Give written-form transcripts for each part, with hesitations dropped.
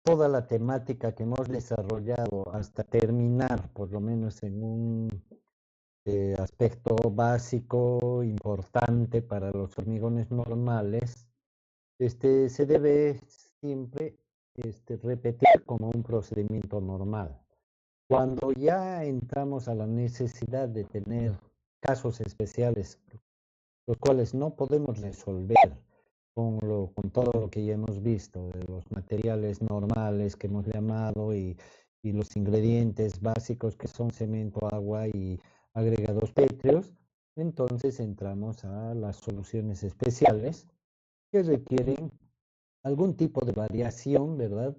toda la temática que hemos desarrollado hasta terminar, por lo menos en un aspecto básico, importante para los hormigones normales, se debe siempre repetir como un procedimiento normal. Cuando ya entramos a la necesidad de tener casos especiales, los cuales no podemos resolver con todo lo que ya hemos visto, de los materiales normales que hemos llamado y los ingredientes básicos que son cemento, agua y agregados pétreos, entonces entramos a las soluciones especiales que requieren algún tipo de variación, ¿verdad?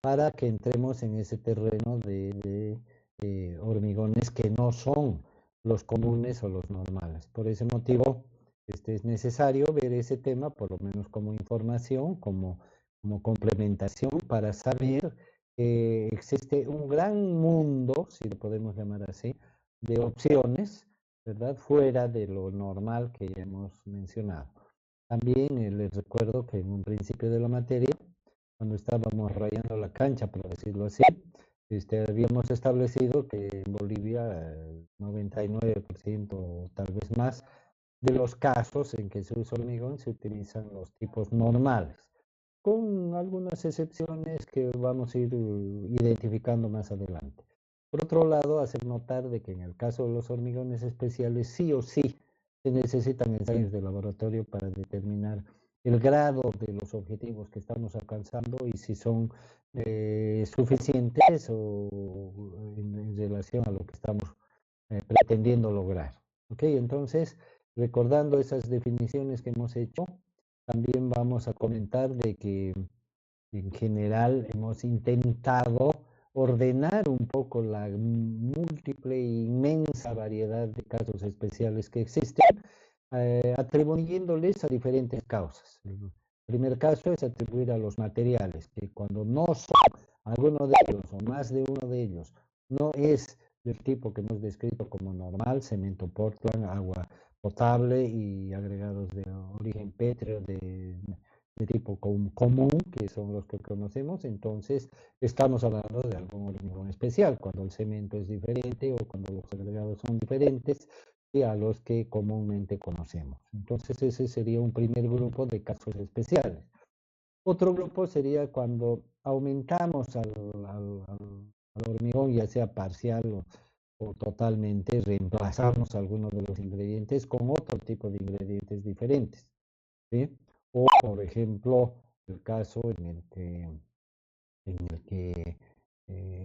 Para que entremos en ese terreno de hormigones que no son los comunes o los normales. Por ese motivo, es necesario ver ese tema, por lo menos como información, como complementación, para saber que existe un gran mundo, si lo podemos llamar así, de opciones, ¿verdad? Fuera de lo normal que ya hemos mencionado. También les recuerdo que en un principio de la materia, cuando estábamos rayando la cancha, por decirlo así, habíamos establecido que en Bolivia el 99% o tal vez más de los casos en que se usa hormigón se utilizan los tipos normales, con algunas excepciones que vamos a ir identificando más adelante. Por otro lado, hacer notar de que en el caso de los hormigones especiales, sí o sí se necesitan ensayos de laboratorio para determinar el grado de los objetivos que estamos alcanzando y si son suficientes o en relación a lo que estamos pretendiendo lograr. ¿Ok? Entonces, recordando esas definiciones que hemos hecho, también vamos a comentar de que en general hemos intentado ordenar un poco la múltiple e inmensa variedad de casos especiales que existen, atribuyéndoles a diferentes causas. El primer caso es atribuir a los materiales, que cuando no son alguno de ellos o más de uno de ellos, no es del tipo que hemos descrito como normal, cemento Portland, agua potable y agregados de origen pétreo de tipo común, que son los que conocemos, entonces estamos hablando de algún hormigón especial, cuando el cemento es diferente o cuando los agregados son diferentes y a los que comúnmente conocemos. Entonces ese sería un primer grupo de casos especiales. Otro grupo sería cuando aumentamos al hormigón, ya sea parcial o totalmente, reemplazamos algunos de los ingredientes con otro tipo de ingredientes diferentes. ¿Sí? O, por ejemplo, el caso en el que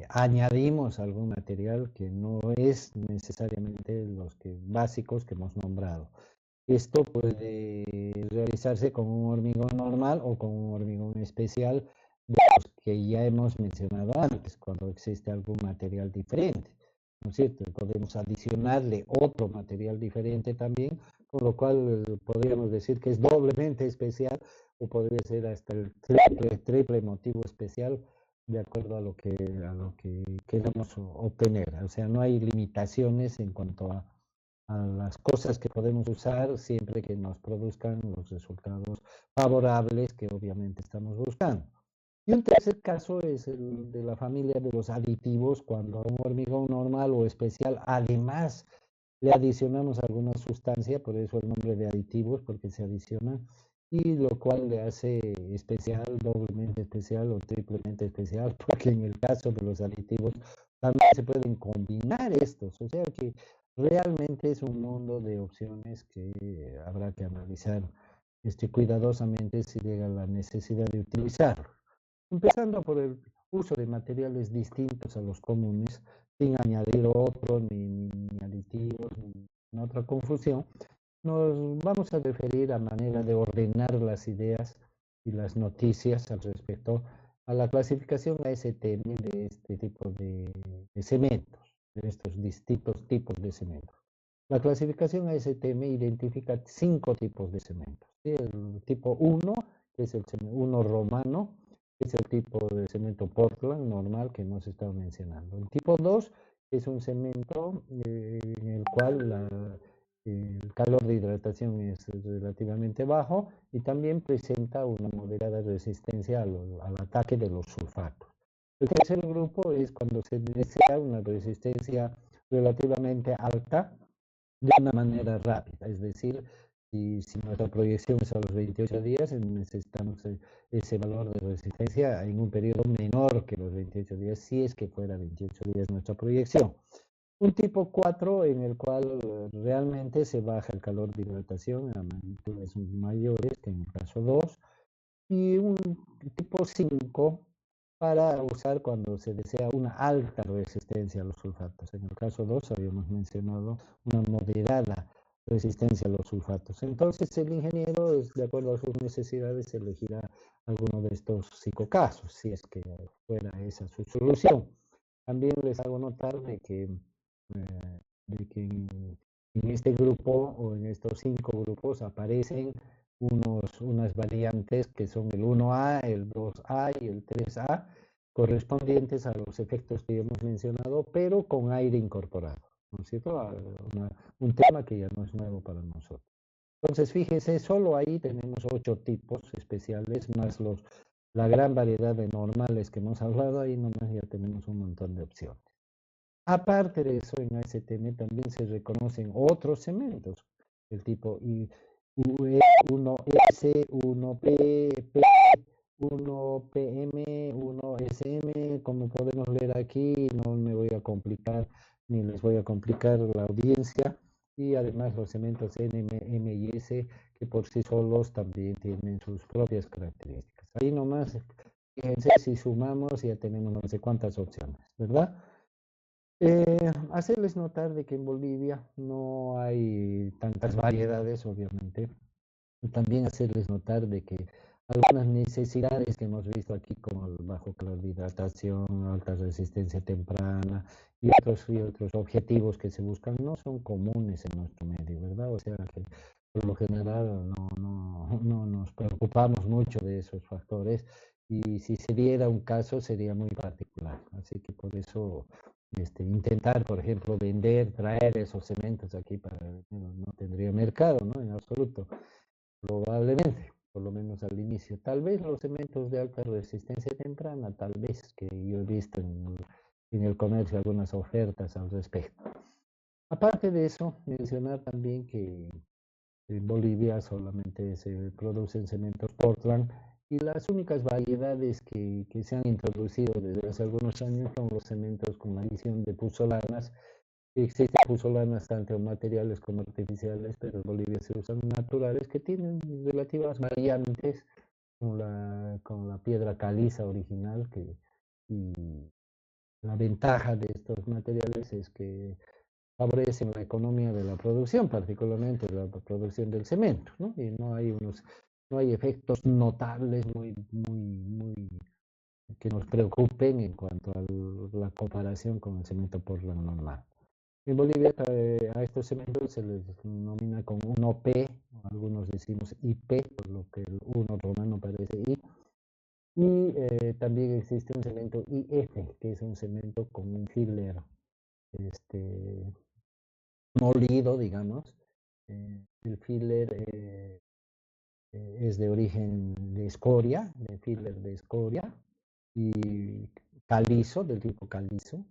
añadimos algún material que no es necesariamente los básicos que hemos nombrado. Esto puede realizarse con un hormigón normal o con un hormigón especial de los que ya hemos mencionado antes, cuando existe algún material diferente. ¿No es cierto? Podemos adicionarle otro material diferente también, con lo cual podríamos decir que es doblemente especial o podría ser hasta el triple motivo especial de acuerdo a lo que queremos obtener. O sea, no hay limitaciones en cuanto a las cosas que podemos usar siempre que nos produzcan los resultados favorables que obviamente estamos buscando. Y un tercer caso es el de la familia de los aditivos, cuando a un hormigón normal o especial además le adicionamos alguna sustancia, por eso el nombre de aditivos, porque se adiciona, y lo cual le hace especial, doblemente especial o triplemente especial, porque en el caso de los aditivos también se pueden combinar estos, o sea que realmente es un mundo de opciones que habrá que analizar cuidadosamente si llega la necesidad de utilizarlo. Empezando por el uso de materiales distintos a los comunes, sin añadir otro, ni aditivos, ni otra confusión, nos vamos a referir a manera de ordenar las ideas y las noticias al respecto a la clasificación ASTM de este tipo de cementos, de estos distintos tipos de cementos. La clasificación ASTM identifica 5 tipos de cementos. ¿Sí? El tipo 1, que es el 1 romano, es el tipo de cemento Portland normal que hemos estado mencionando. El tipo 2 es un cemento en el cual el calor de hidratación es relativamente bajo y también presenta una moderada resistencia al ataque de los sulfatos. El tercer grupo es cuando se desea una resistencia relativamente alta de una manera rápida, es decir, si nuestra proyección es a los 28 días, necesitamos ese valor de resistencia en un periodo menor que los 28 días, si es que fuera 28 días nuestra proyección. Un tipo 4 en el cual realmente se baja el calor de hidratación a magnitudes mayores que en el caso 2 y un tipo 5 para usar cuando se desea una alta resistencia a los sulfatos. En el caso 2 habíamos mencionado una moderada resistencia a los sulfatos. Entonces el ingeniero, de acuerdo a sus necesidades, elegirá alguno de estos 5 casos, si es que fuera esa su solución. También les hago notar de que en este grupo o en estos 5 grupos aparecen unas variantes que son el 1A, el 2A y el 3A, correspondientes a los efectos que hemos mencionado, pero con aire incorporado, ¿no es cierto? Un tema que ya no es nuevo para nosotros. Entonces, fíjese, solo ahí tenemos 8 tipos especiales, más la gran variedad de normales que hemos hablado, ahí nomás ya tenemos un montón de opciones. Aparte de eso, en ASTM también se reconocen otros cementos, el tipo UE, 1S, 1P, P, 1PM, 1SM, como podemos leer aquí, no me voy a complicar ni les voy a complicar la audiencia, y además los cementos NM, M y S, que por sí solos también tienen sus propias características. Ahí nomás, fíjense, si sumamos ya tenemos no sé cuántas opciones, ¿verdad? Hacerles notar de que en Bolivia no hay tantas variedades, obviamente. Y también hacerles notar de que algunas necesidades que hemos visto aquí, como el bajo calor de hidratación, alta resistencia temprana y otros objetivos que se buscan, no son comunes en nuestro medio, ¿verdad? O sea que por lo general no nos preocupamos mucho de esos factores y si se diera un caso sería muy particular. Así que por eso intentar, por ejemplo, traer esos cementos aquí no tendría mercado, ¿no? En absoluto, probablemente, por lo menos al inicio. Tal vez los cementos de alta resistencia temprana, tal vez, que yo he visto en el comercio algunas ofertas al respecto. Aparte de eso, mencionar también que en Bolivia solamente se producen cementos Portland y las únicas variedades que se han introducido desde hace algunos años son los cementos con adición de puzolanas. Existen puzolanas tanto materiales como artificiales, pero en Bolivia se usan naturales que tienen relativas variantes con la piedra caliza original y la ventaja de estos materiales es que favorecen la economía de la producción, particularmente la producción del cemento, ¿no? Y no hay efectos notables muy que nos preocupen en cuanto a la comparación con el cemento Portland normal. En Bolivia a estos cementos se les denomina como 1P, algunos decimos IP, por lo que el 1 romano parece I. Y también existe un cemento IF, que es un cemento con un filler este, molido, digamos. El filler es de origen de escoria, de filler de escoria, y calizo, del tipo calizo,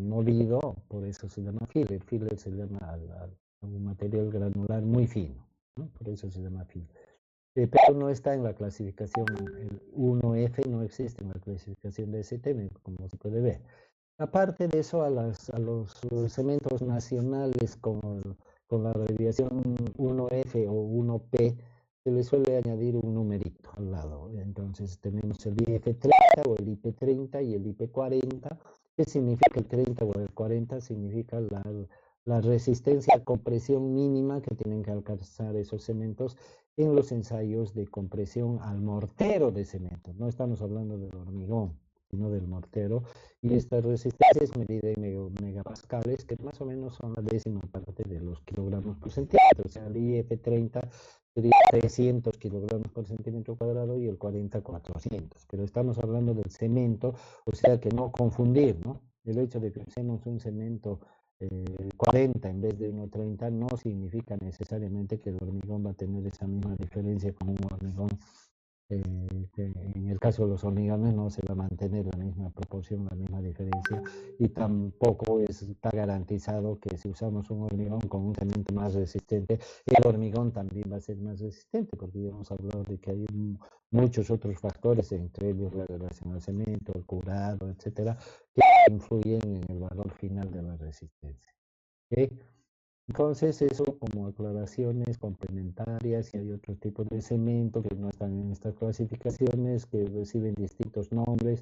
molido, por eso se llama filler. Filler se llama a un material granular muy fino, ¿no? Por eso se llama filler. Pero no está en la clasificación, el 1F no existe en la clasificación de STM, como se puede ver. Aparte de eso, a los cementos nacionales con la abreviación 1F o 1P se le suele añadir un numerito al lado. Entonces tenemos el IF30 o el IP30 y el IP40. ¿Qué significa el 30 o el 40? Significa la resistencia a compresión mínima que tienen que alcanzar esos cementos en los ensayos de compresión al mortero de cemento. No estamos hablando del hormigón, sino del mortero. Y esta resistencia es medida en megapascales, que más o menos son la décima parte de los kilogramos por centímetro. O sea, el IF30 sería 300 kilogramos por centímetro cuadrado y el 40 400. Pero estamos hablando del cemento, o sea que no confundir, ¿no? El hecho de que usemos un cemento 40 en vez de 1,30 no significa necesariamente que el hormigón va a tener esa misma diferencia con un hormigón. En el caso de los hormigones no se va a mantener la misma proporción, la misma diferencia, y tampoco está garantizado que si usamos un hormigón con un cemento más resistente, el hormigón también va a ser más resistente, porque ya hemos hablado de que hay muchos otros factores, entre ellos la relación al cemento, el curado, etcétera, que influyen en el valor final de la resistencia. ¿Okay? Entonces, eso como aclaraciones complementarias, y hay otros tipos de cemento que no están en estas clasificaciones, que reciben distintos nombres,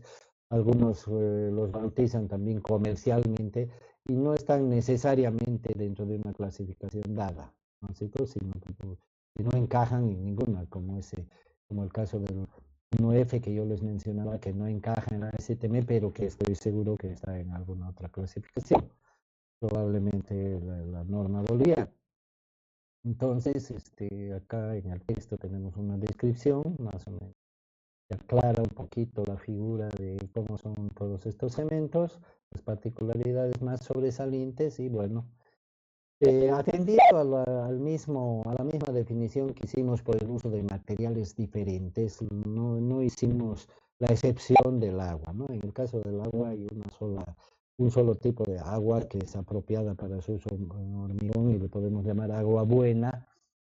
algunos los bautizan también comercialmente y no están necesariamente dentro de una clasificación dada, ¿no es cierto? Sino que no encajan en ninguna, como el caso del 1F que yo les mencionaba, que no encaja en la STM, pero que estoy seguro que está en alguna otra clasificación, probablemente la norma boliviana. Entonces, acá en el texto tenemos una descripción, más o menos, que aclara un poquito la figura de cómo son todos estos cementos, las particularidades más sobresalientes y bueno, atendiendo a la misma definición que hicimos por el uso de materiales diferentes, no hicimos la excepción del agua, ¿no? En el caso del agua hay un solo tipo de agua que es apropiada para su uso en hormigón y le podemos llamar agua buena,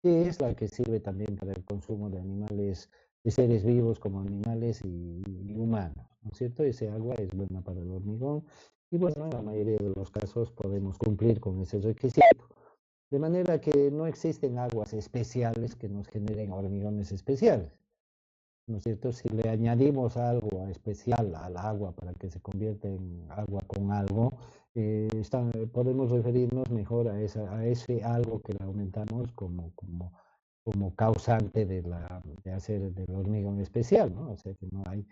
que es la que sirve también para el consumo de animales, de seres vivos como animales y humanos, ¿no es cierto? Ese agua es buena para el hormigón y bueno, en la mayoría de los casos podemos cumplir con ese requisito. De manera que no existen aguas especiales que nos generen hormigones especiales, ¿no es cierto? Si le añadimos algo especial al agua para que se convierta en agua con algo, podemos referirnos mejor a ese algo que le aumentamos como causante de hacer del hormigón especial, ¿no? O sea que no hay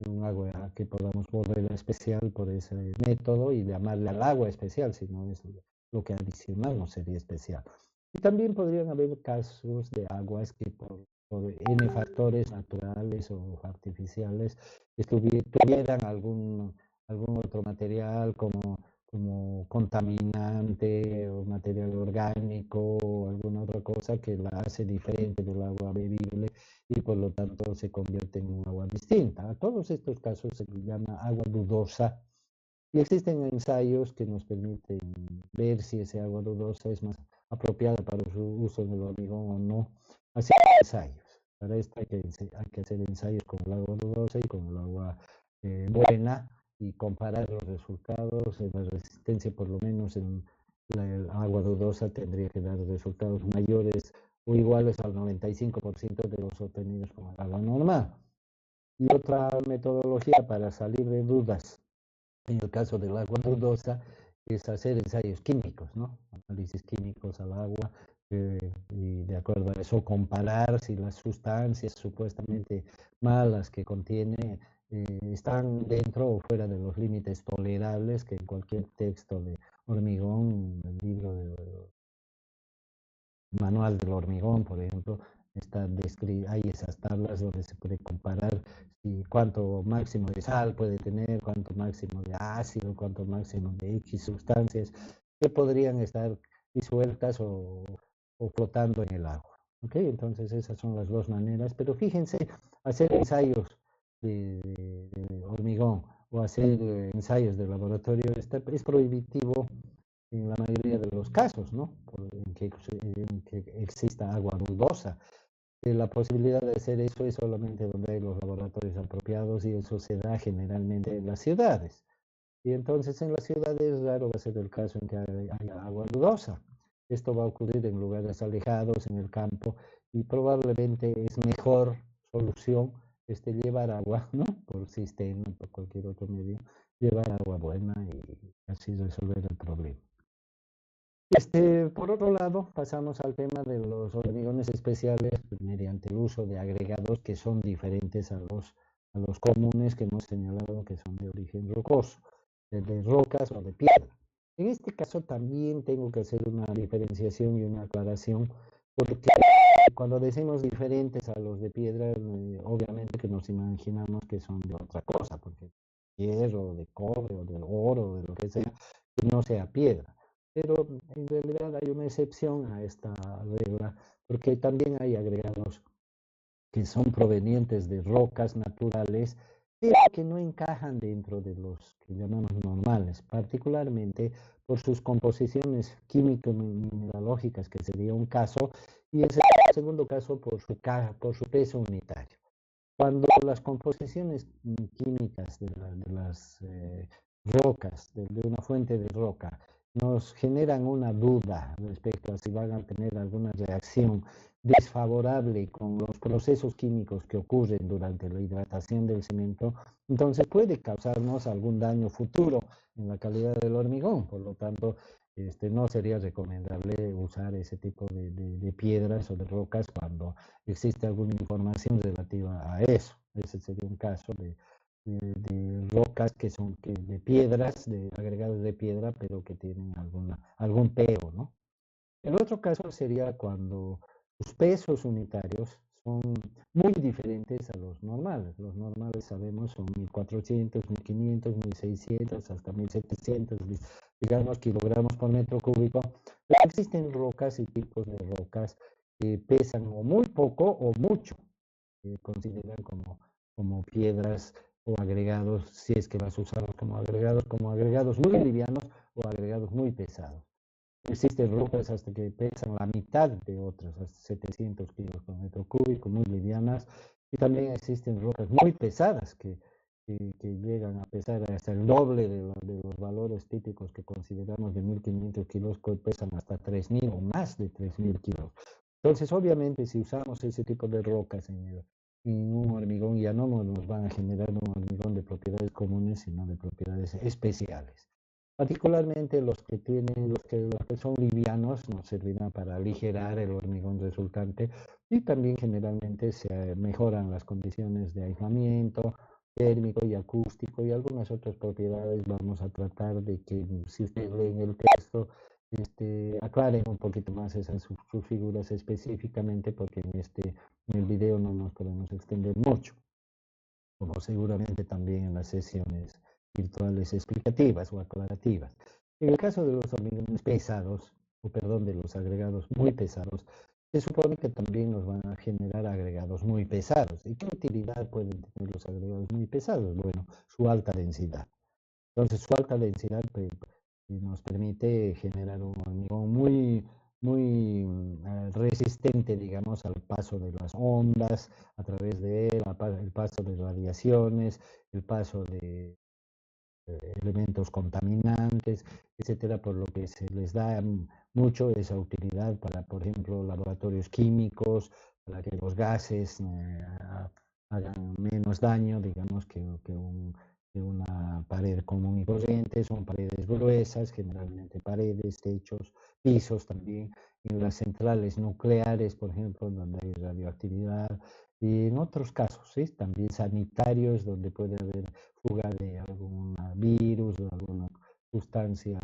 un agua que podamos volver especial por ese método y llamarle al agua especial, sino es lo que adicionamos sería especial. Y también podrían haber casos de aguas que por N factores naturales o artificiales tuvieran algún otro material como contaminante o material orgánico o alguna otra cosa que la hace diferente del agua bebible y por lo tanto se convierte en un agua distinta. A todos estos casos se les llama agua dudosa y existen ensayos que nos permiten ver si esa agua dudosa es más apropiada para su uso en el hormigón o no. Así que ensayos. Para esto hay que hacer ensayos con el agua dudosa y con el agua buena y comparar los resultados. La resistencia, por lo menos en el agua dudosa, tendría que dar resultados mayores o iguales al 95% de los obtenidos con el agua normal. Y otra metodología para salir de dudas en el caso del agua dudosa es hacer ensayos químicos, ¿no? Análisis químicos al agua y de acuerdo a eso comparar si las sustancias supuestamente malas que contiene están dentro o fuera de los límites tolerables que en cualquier texto de hormigón, el libro de manual del hormigón, por ejemplo, hay esas tablas donde se puede comparar cuánto máximo de sal puede tener, cuánto máximo de ácido, cuánto máximo de X sustancias que podrían estar disueltas o flotando en el agua. ¿Okay? Entonces esas son las dos maneras, pero fíjense, hacer ensayos de hormigón o hacer ensayos de laboratorio es prohibitivo en la mayoría de los casos, ¿no? En que exista agua dudosa. La posibilidad de hacer eso es solamente donde hay los laboratorios apropiados y eso se da generalmente en las ciudades. Y entonces en las ciudades raro va a ser el caso en que haya agua dudosa. Esto va a ocurrir en lugares alejados, en el campo, y probablemente es mejor solución llevar agua, ¿no? Por sistema, por cualquier otro medio, llevar agua buena y así resolver el problema. Por otro lado, pasamos al tema de los hormigones especiales mediante el uso de agregados que son diferentes a los comunes que hemos señalado que son de origen rocoso, de rocas o de piedra. En este caso también tengo que hacer una diferenciación y una aclaración, porque cuando decimos diferentes a los de piedra, obviamente que nos imaginamos que son de otra cosa, porque hierro, de cobre o de oro, de lo que sea, que no sea piedra. pero en realidad hay una excepción a esta regla, porque también hay agregados que son provenientes de rocas naturales, pero que no encajan dentro de los que llamamos normales, particularmente por sus composiciones químico-mineralógicas, que sería un caso, y el segundo caso por su peso unitario. Cuando las composiciones químicas de las rocas, de una fuente de roca, nos generan una duda respecto a si van a tener alguna reacción desfavorable con los procesos químicos que ocurren durante la hidratación del cemento, entonces puede causarnos algún daño futuro en la calidad del hormigón. Por lo tanto, no sería recomendable usar ese tipo de piedras o de rocas cuando existe alguna información relativa a eso. Ese sería un caso de rocas que son de piedras, de agregados de piedra, pero que tienen algún pego, ¿no? El otro caso sería cuando los pesos unitarios son muy diferentes a los normales. Los normales sabemos son 1400, 1500, 1600, hasta 1700, digamos, kilogramos por metro cúbico. Pero existen rocas y tipos de rocas que pesan o muy poco o mucho. Consideran como piedras o agregados, si es que vas a usarlos como agregados muy livianos o agregados muy pesados. Existen rocas hasta que pesan la mitad de otras, hasta 700 kilos por metro cúbico, muy livianas. Y también existen rocas muy pesadas que llegan a pesar hasta el doble de los valores típicos que consideramos de 1500 kilos, que pesan hasta 3000 o más de 3000 kilos. Entonces, obviamente, si usamos ese tipo de rocas en un hormigón, ya no nos van a generar un hormigón de propiedades comunes, sino de propiedades especiales. Particularmente los que son livianos nos servirán para aligerar el hormigón resultante y también generalmente se mejoran las condiciones de aislamiento térmico y acústico y algunas otras propiedades. Vamos a tratar de que si ustedes leen el texto, aclaren un poquito más sus figuras específicamente porque en el video no nos podemos extender mucho, como seguramente también en las sesiones virtuales explicativas o aclarativas. En el caso de los hormigones pesados, o perdón, de los agregados muy pesados, se supone que también nos van a generar agregados muy pesados. ¿Y qué utilidad pueden tener los agregados muy pesados? Bueno, su alta densidad. Entonces, su alta densidad nos permite generar un hormigón muy resistente, digamos, al paso de las ondas, a través de él, el paso de radiaciones, el paso de elementos contaminantes, etcétera, por lo que se les da mucho esa utilidad para, por ejemplo, laboratorios químicos, para que los gases hagan menos daño, digamos, que una pared común y corriente. Son paredes gruesas, generalmente paredes, techos, pisos también. En las centrales nucleares, por ejemplo, donde hay radioactividad, y en otros casos, ¿sí? También sanitarios, donde puede haber fuga de algún virus o alguna sustancia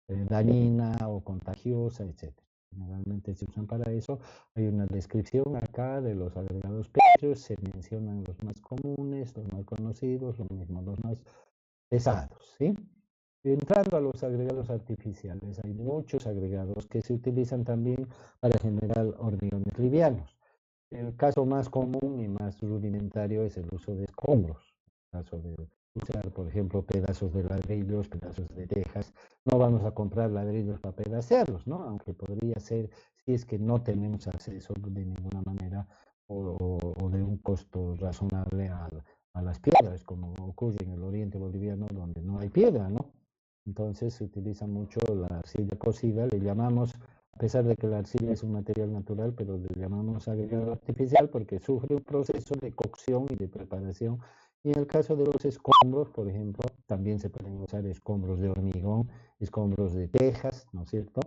dañina o contagiosa, etcétera. Generalmente se usan para eso. Hay una descripción acá de los agregados pétreos, se mencionan los más comunes, los más conocidos, lo mismo los más pesados, ¿sí? Entrando a los agregados artificiales, hay muchos agregados que se utilizan también para generar hormigones livianos. El caso más común y más rudimentario es el uso de escombros. El caso de usar, por ejemplo, pedazos de ladrillos, pedazos de tejas. No vamos a comprar ladrillos para pedacearlos, ¿no? Aunque podría ser si es que no tenemos acceso de ninguna manera o de un costo razonable a las piedras, como ocurre en el oriente boliviano, donde no hay piedra, ¿no? Entonces se utiliza mucho la arcilla cocida, le llamamos, a pesar de que la arcilla es un material natural, pero le llamamos agregado artificial porque sufre un proceso de cocción y de preparación. Y en el caso de los escombros, por ejemplo, también se pueden usar escombros de hormigón, escombros de tejas, ¿no es cierto?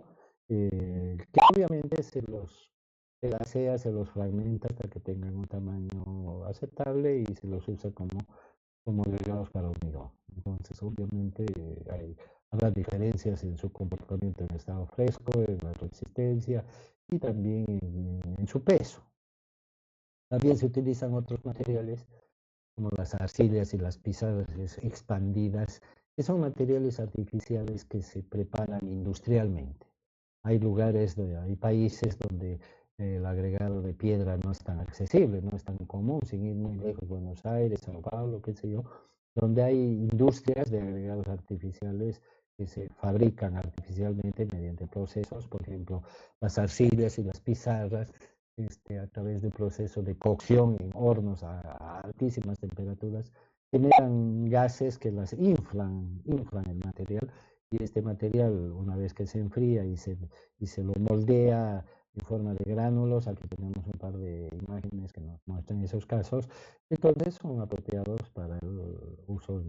Que obviamente se los pedacea, se los fragmenta hasta que tengan un tamaño aceptable y se los usa como agregados para hormigón. Entonces, obviamente, habrá diferencias en su comportamiento en estado fresco, en la resistencia y también en su peso. También se utilizan otros materiales como las arcillas y las pisadas expandidas, que son materiales artificiales que se preparan industrialmente. Hay lugares, hay países donde el agregado de piedra no es tan accesible, no es tan común, sin ir muy lejos, Buenos Aires, Sao Paulo, qué sé yo, donde hay industrias de agregados artificiales que se fabrican artificialmente mediante procesos, por ejemplo, las arcillas y las pizarras, a través del proceso de cocción en hornos a altísimas temperaturas, generan gases que las inflan el material, y este material, una vez que se enfría y se lo moldea en forma de gránulos, aquí tenemos un par de imágenes que nos muestran esos casos, entonces son apropiados para el uso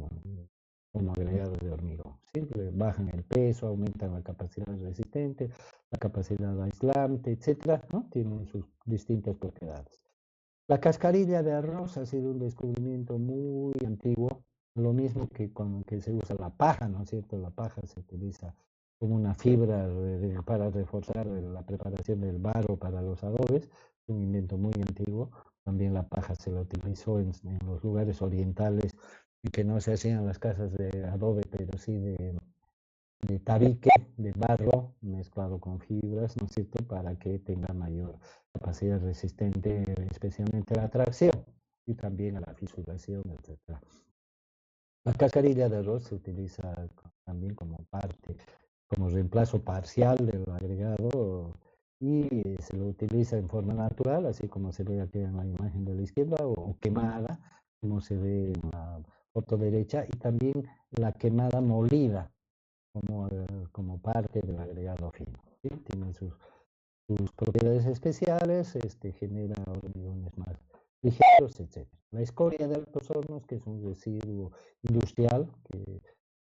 como agregados de hormigón. ¿Sí? Bajan el peso, aumentan la capacidad resistente, la capacidad aislante, etcétera, ¿no? Tienen sus distintas propiedades. La cascarilla de arroz ha sido un descubrimiento muy antiguo, lo mismo que con que se usa la paja, ¿no es cierto? La paja se utiliza como una fibra para reforzar la preparación del barro para los adobes, un invento muy antiguo. También la paja se la utilizó en los lugares orientales, en que no se hacían las casas de adobe, pero sí de tabique, de barro mezclado con fibras, ¿no es cierto?, para que tenga mayor capacidad resistente, especialmente a la tracción y también a la fisuración, etc. La cascarilla de arroz se utiliza también como parte, como reemplazo parcial del agregado, y se lo utiliza en forma natural, así como se ve aquí en la imagen de la izquierda, o quemada, como se ve en la foto derecha, y también la quemada molida como parte del agregado fino. ¿Sí? Tiene sus propiedades especiales, genera hormigones más ligeros, etc. La escoria de altos hornos, que es un residuo industrial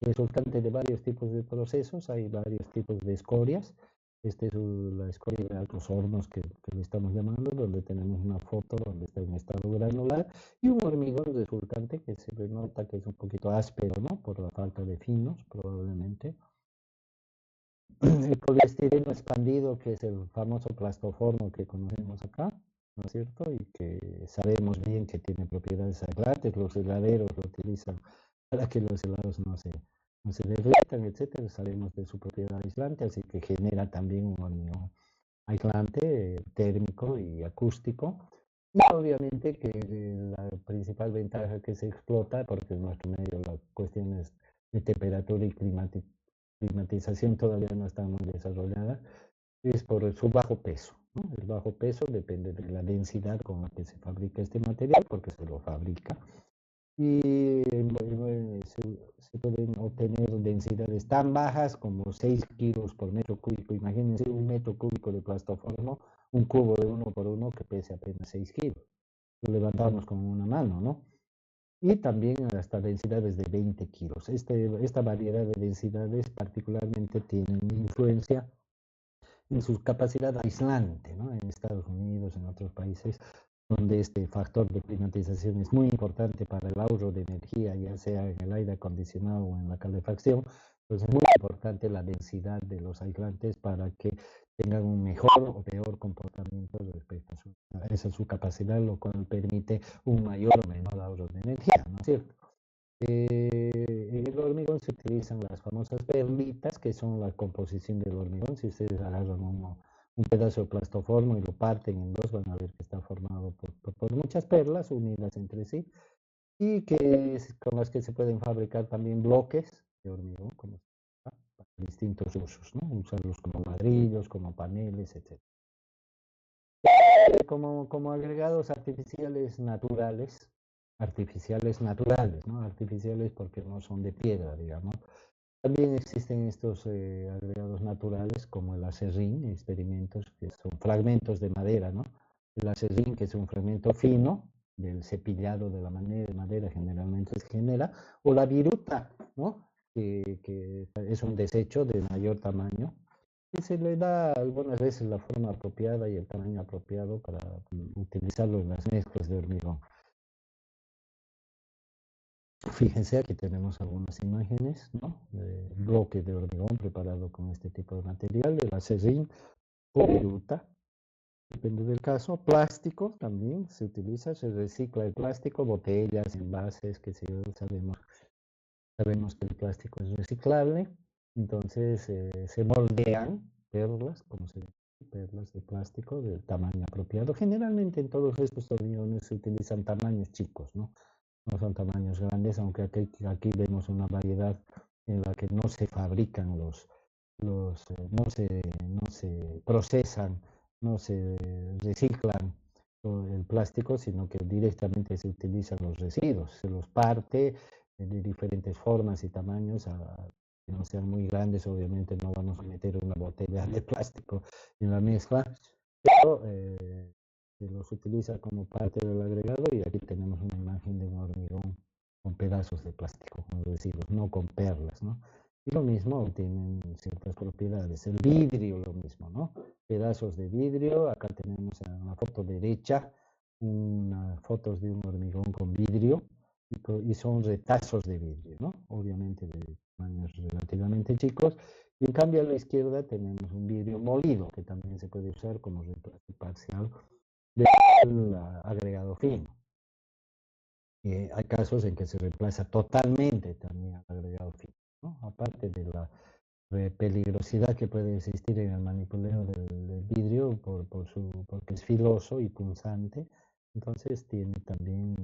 resultante de varios tipos de procesos, hay varios tipos de escorias. Esta es la escoria de altos hornos que le estamos llamando, donde tenemos una foto donde está en estado granular y un hormigón resultante que se nota que es un poquito áspero, ¿no? Por la falta de finos, probablemente. El poliestireno expandido, que es el famoso plastoformo que conocemos acá, ¿no es cierto? Y que sabemos bien que tiene propiedades aislantes, los heladeros lo utilizan para que los helados no se derritan, etcétera. Sabemos de su propiedad aislante, así que genera también un hormigón aislante, térmico y acústico. Y obviamente que la principal ventaja que se explota, porque en nuestro medio las cuestiones de temperatura y climatización todavía no está muy desarrollada, es por su bajo peso, ¿no? El bajo peso depende de la densidad con la que se fabrica este material, porque se lo fabrica. Y se pueden obtener densidades tan bajas como 6 kilos por metro cúbico. Imagínense un metro cúbico de plastoformo, un cubo de 1 por 1 que pese apenas 6 kilos. Lo levantamos con una mano, ¿no? Y también hasta densidades de 20 kilos. Esta variedad de densidades particularmente tienen influencia en su capacidad aislante, ¿no? En Estados Unidos, en otros países, donde este factor de climatización es muy importante para el ahorro de energía, ya sea en el aire acondicionado o en la calefacción. Entonces es muy importante la densidad de los aislantes para que tengan un mejor o peor comportamiento respecto a su capacidad, lo cual permite un mayor o menor ahorro de energía, ¿no es cierto? En el hormigón se utilizan las famosas perlitas, que son la composición del hormigón. Si ustedes agarran un pedazo de plastoformo y lo parten en dos, van a ver que está formado por muchas perlas unidas entre sí, y con las que se pueden fabricar también bloques de hormigón, para distintos usos, ¿no? Usarlos como ladrillos, como paneles, etc. Como agregados artificiales naturales, ¿no? Artificiales porque no son de piedra, digamos. También existen estos agregados naturales como el acerrín, experimentos que son fragmentos de madera, ¿no? El acerrín, que es un fragmento fino del cepillado de la madera generalmente se genera, o la viruta, ¿no? Que es un desecho de mayor tamaño, y se le da algunas veces la forma apropiada y el tamaño apropiado para utilizarlo en las mezclas de hormigón. Fíjense, aquí tenemos algunas imágenes, ¿no? De bloque de hormigón preparado con este tipo de material, el acerrín o viruta, depende del caso. Plástico también se utiliza, se recicla el plástico, botellas, envases, que se sabemos Sabemos que el plástico es reciclable, entonces se moldean perlas, como se dice, perlas de plástico del tamaño apropiado. Generalmente en todos estos hormigones se utilizan tamaños chicos, ¿no? No son tamaños grandes, aunque aquí vemos una variedad en la que no se fabrican no se procesan, no se reciclan el plástico, sino que directamente se utilizan los residuos, se los parte de diferentes formas y tamaños, que no sean muy grandes, obviamente no vamos a meter una botella de plástico en la mezcla, pero se los utiliza como parte del agregado y aquí tenemos una imagen de un hormigón con pedazos de plástico, con residuos, no con perlas, ¿no? Y lo mismo tienen ciertas propiedades. El vidrio, lo mismo, ¿no? Pedazos de vidrio. Acá tenemos en la foto derecha unas fotos de un hormigón con vidrio y son retazos de vidrio, ¿no? Obviamente de tamaños relativamente chicos. Y en cambio a la izquierda tenemos un vidrio molido que también se puede usar como reemplazo parcial del agregado fino. Hay casos en que se reemplaza totalmente también al agregado fino, ¿no? Aparte de la peligrosidad que puede existir en el manipuleo del vidrio porque es filoso y punzante, entonces tiene también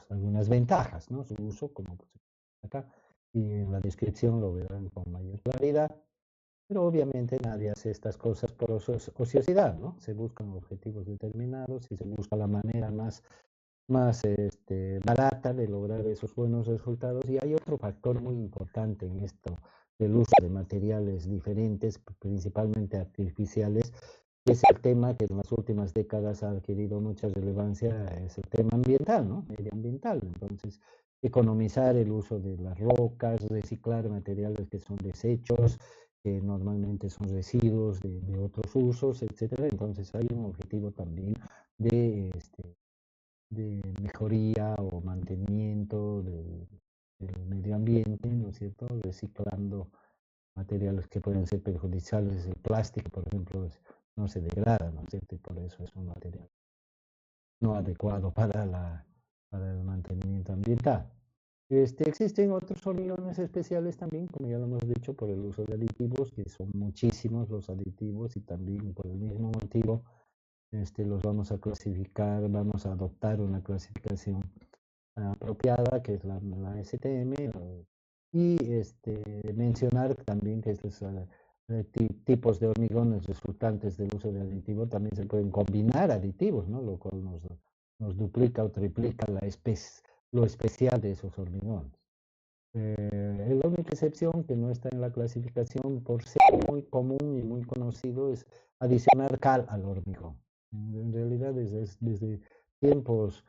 algunas ventajas, ¿no? Su uso, como acá, y en la descripción lo verán con mayor claridad, pero obviamente nadie hace estas cosas por ociosidad, ¿no? Se buscan objetivos determinados y se busca la manera más barata de lograr esos buenos resultados. Y hay otro factor muy importante en esto del uso de materiales diferentes, principalmente artificiales, que es el tema que en las últimas décadas ha adquirido mucha relevancia, es el tema ambiental, ¿no? Medioambiental. Entonces, economizar el uso de las rocas, reciclar materiales que son desechos, que normalmente son residuos de otros usos, etcétera. Entonces, hay un objetivo también de mejoría o mantenimiento del medio ambiente, ¿no es cierto? Reciclando materiales que pueden ser perjudiciales. El plástico, por ejemplo, no se degrada, ¿no es cierto? Y por eso es un material no adecuado para el mantenimiento ambiental. Existen otros hormigones especiales también, como ya lo hemos dicho, por el uso de aditivos, que son muchísimos los aditivos y también por el mismo motivo los vamos a clasificar, vamos a adoptar una clasificación apropiada, que es la STM, y mencionar también que estos tipos de hormigones resultantes del uso de aditivo también se pueden combinar aditivos, ¿no? Lo cual nos duplica o triplica lo especial de esos hormigones. La única excepción que no está en la clasificación por ser muy común y muy conocido es adicionar cal al hormigón. En realidad desde tiempos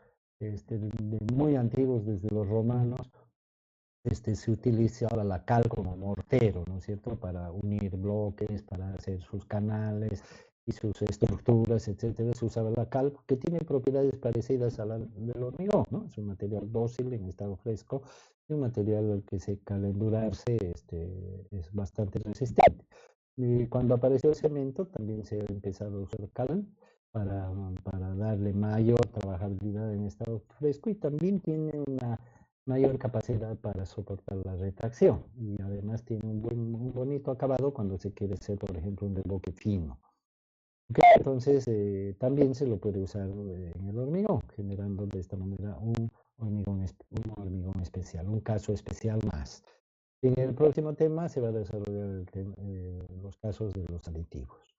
muy antiguos, desde los romanos, se utilizaba la cal como mortero, ¿no es cierto?, para unir bloques, para hacer sus canales y sus estructuras, etcétera. Se usaba la cal que tiene propiedades parecidas a la del hormigón, ¿no? Es un material dócil en estado fresco y un material al que seca al endurarse es bastante resistente. Y cuando apareció el cemento también se ha empezado a usar cal para darle mayor trabajabilidad en estado fresco y también tiene una mayor capacidad para soportar la retracción y además tiene un bonito acabado cuando se quiere hacer, por ejemplo, un reboque fino. Okay, entonces también se lo puede usar en el hormigón, generando de esta manera un hormigón especial, un caso especial más. En el próximo tema se va a desarrollar los casos de los aditivos.